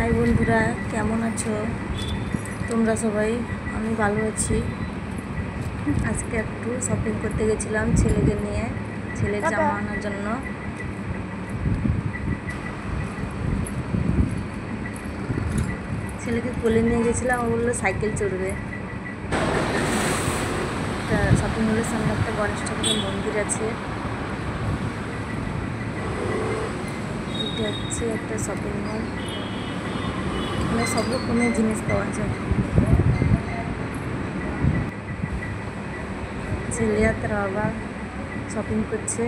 High বন্ধুরা, কেমন আছো তোমরা সবাই? আমি ভালো আছি। আজকে একটু শপিং করতে গেছিলাম ছেলেকে নিয়ে, ছেলের জামা আনার জন্য। ছেলেকে কোলে নিয়ে গেছিলাম, ও বললো সাইকেল চড়বে। একটা শপিং মলের সামনে একটা গণেশ ঠাকুরের মন্দির আছে। এটা হচ্ছে একটা শপিং মল, এখানে সব রকমের জিনিস পাওয়া যায়। ছেলে আর তার বাবা শপিং করছে।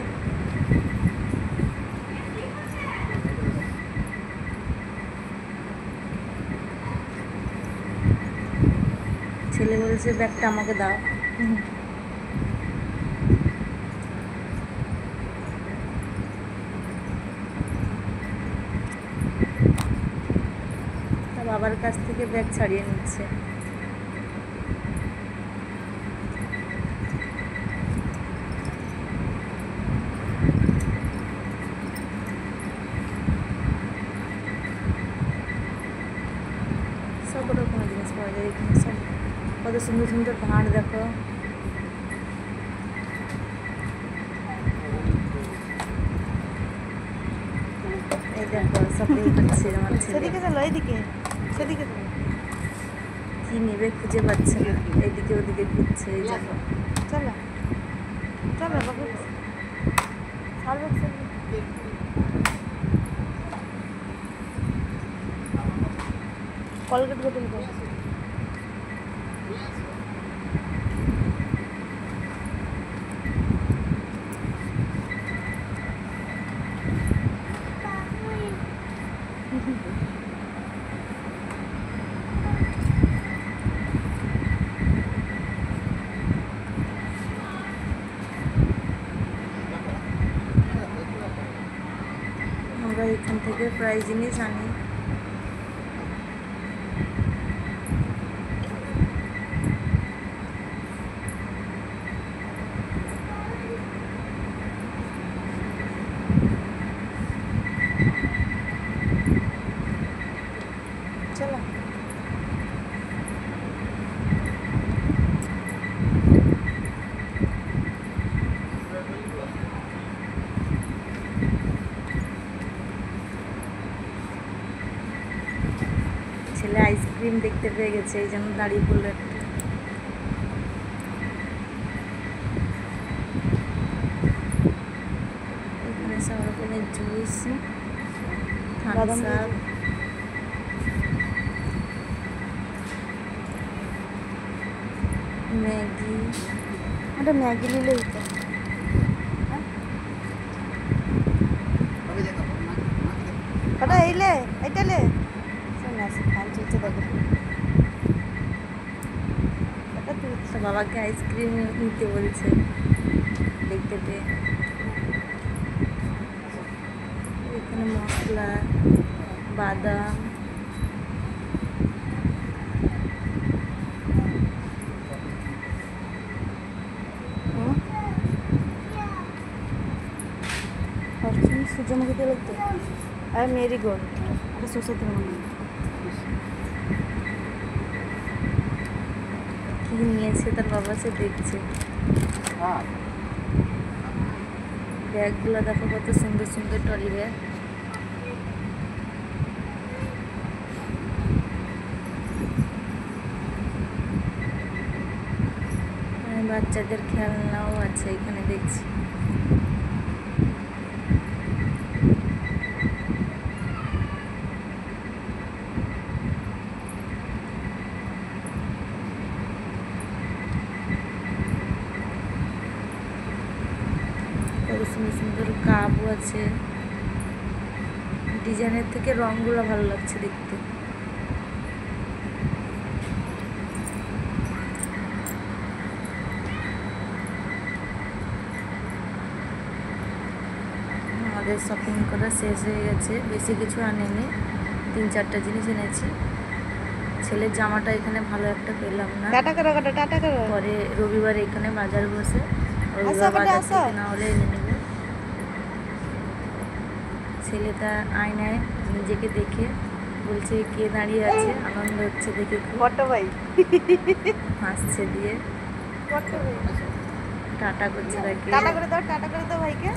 ছেলে বলছে ব্যাগটা আমাকে দাও। তার বাবার কাছ থেকে ব্যাগ ছাড়িয়ে নিচ্ছে। সব রকমের জিনিস পাওয়া যায় এখানে। সব কত সুন্দর সুন্দর ভাঁড় দেখো। এই দেখো শপিং করছে আমার ছেলে। সেদিকে কি নেবে খুঁজে পাচ্ছে না, এইদিকে ওদিকে ঘুরছে। এই দেখো চলো চলো বাবু কলগেট বোতল কর। আমরা এখান থেকে প্রায় জিনিস আনি। চলো ছেলে আইসক্রিম দেখতে পেয়ে গেছে, এই জন্য দাঁড়িয়ে পড়লো একটা। এখানে সব রকমের জুস, থামস আপ, ম্যাগি। একটা ম্যাগি নিলে হতো। ওটা এইলে এইটালে ফ্যান চলছে দেখো। এটা তুই তো বাবাকে আইসক্রিম নিতে বলছে দেখতে পেয়ে। এখানে মশলা, বাদাম, সূর্যমুখী তেল তো আর মেরিগোল্ড আর সরষের তেল মনে কি নিয়েছে তার বাবা, সে দেখছে। ব্যাগগুলো দেখো কত সুন্দর সুন্দর ট্রলি ব্যাগ। বাচ্চাদের খেলনাও আছে এখানে দেখছি। কত সুন্দর সুন্দর কাপও আছে। ডিজাইনের থেকে রঙগুলো ভালো লাগছে দেখতে। আমাদের শপিং করা শেষ হয়ে গেছে, বেশি কিছু আনিনি, 3-4টা জিনিস এনেছি। ছেলের জামাটা এখানে ভালো একটা পেলাম না। টাটা করো পরে রবিবার এখানে বাজার বসে, রবিবার বাজার থেকে না হলে এনে নেবে। ছেলেটা আয়নায় নিজেকে দেখে বলছে কে দাঁড়িয়ে আছে, আনন্দ হচ্ছে দেখে খুব, বট্ট ভাই, হাসছে দিয়ে বট্ট ভাই। টাটা করছে তাকে। টাটা করে দাও ভাইকে।